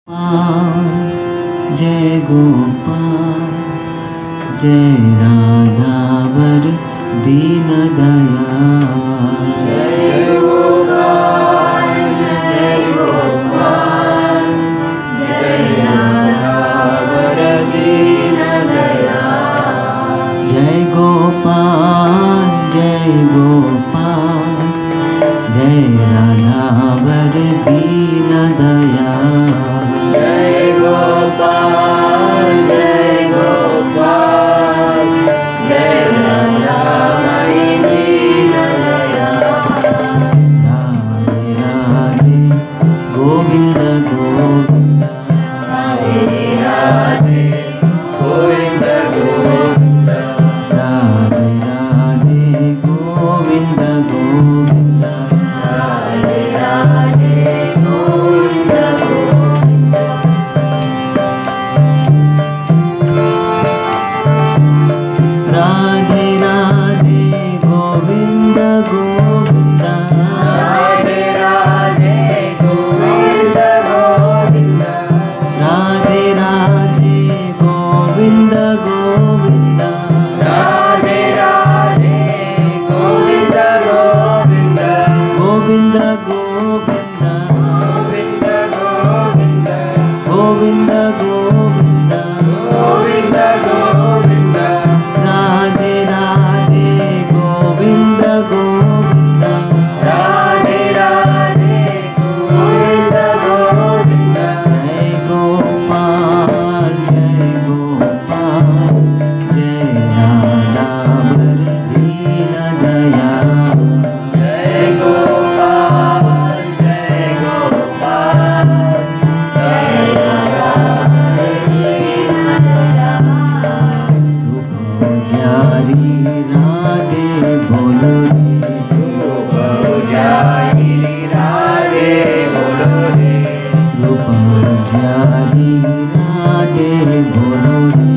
जय गोपाल जय राधावर दीन दयाल। जय गोपाल जय गोपाल जय राधावर दीन दयाल। जय गोपाल जय गोपाल जय राधावर दीन दयाल। जय गोपाल जय गोपाल जय राधामयी दीन दयाल। राधे राधे गोविंद गोविंद राधे राधे गोविंद गोविंद राधे राधे गोविंद गोविंद राधे राधे गोविंद गोविंद। राधे राधे गोविंद गोविंद राधे राधे गोविंद गोविंद राधे राधे गोविंद गोविंद राधे राधे गोविंद गोविंद गोविंद गोविंद गोविंद गोविंद गोविंद गोविंद गोविंद गोविंद राधे राधे गोविंद गोविंद राधे राधे गोविंद गोविंद। जय गोपाल जय गोपाल जय राधावर दीन दयाल। जय गोपाल जय गोपाल जय राधामयी दीन दयाल। प्यारी राधे बोलो रे बहुजाई राधे बोलो रे प्यारी राधे बोलो रे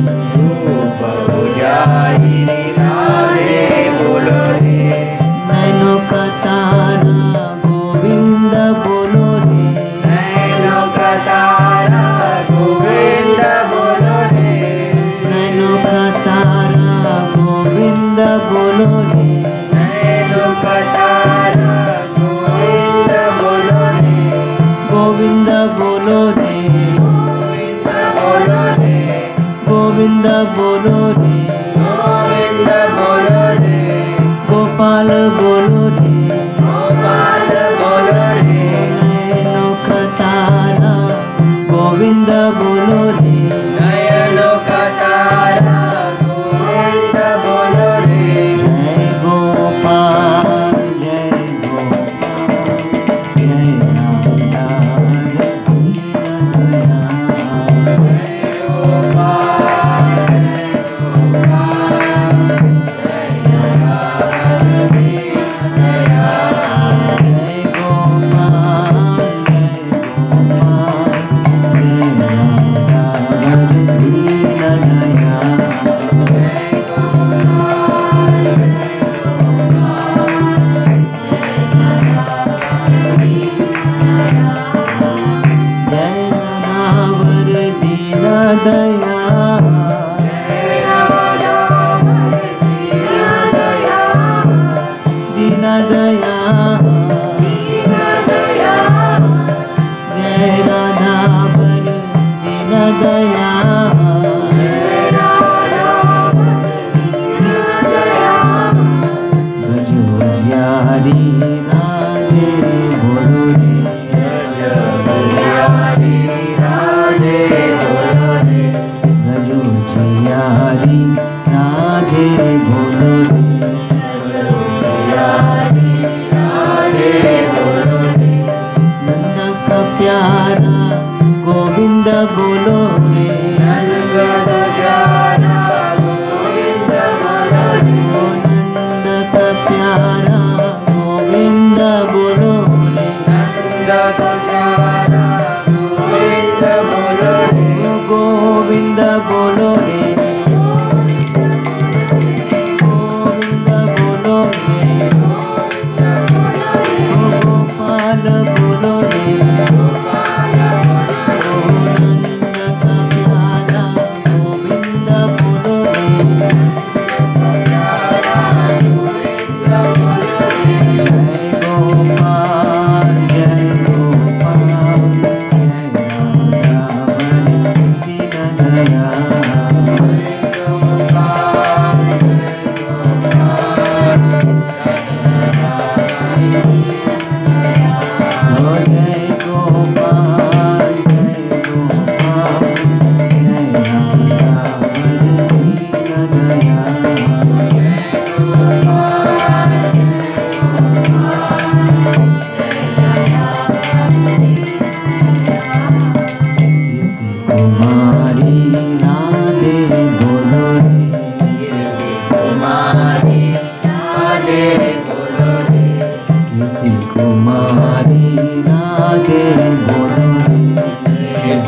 बहुजाई राधे बोलो रे। नैनो का तारा गोविंद बोलो रे नैनो का तारा गोविंद बोलो रे नैनो का तारा गोविंद बोलो रे नैनो का तारा गोविंद बोलो रे गोविंद बोलो रे गोविंद बोलो रे गोविंद बोलो रे गोविंद बोलो रे गोपाल बोलो रे गोपाल बोलो रे नैनो का तारा गोविंद बोलो रे नयनो का तारा गोविंद बोलो रे। जय गोपाल जय गोपाल जय राधावर दीन दयाल। जय गोपाल जय गोपाल जय राधामयी दीन दयाल। जय गोपाल जय गोपाल जय राधावर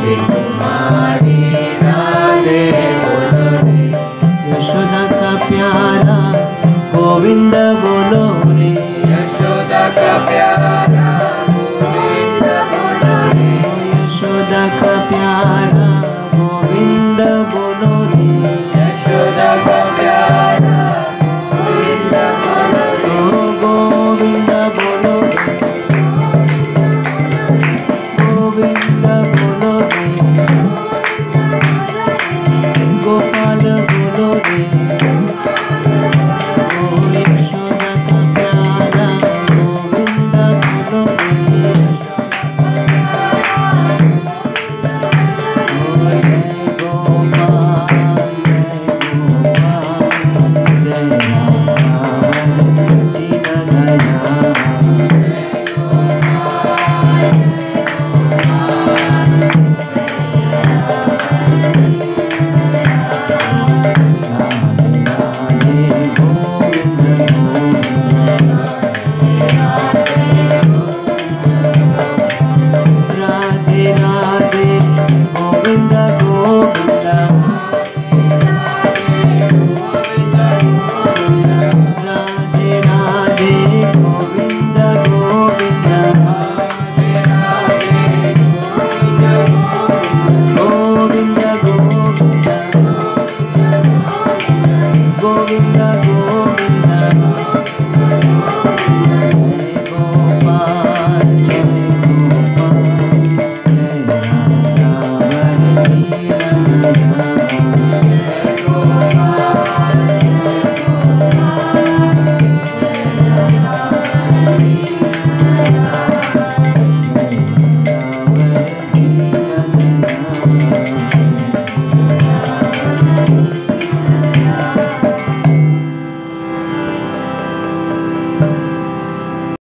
एक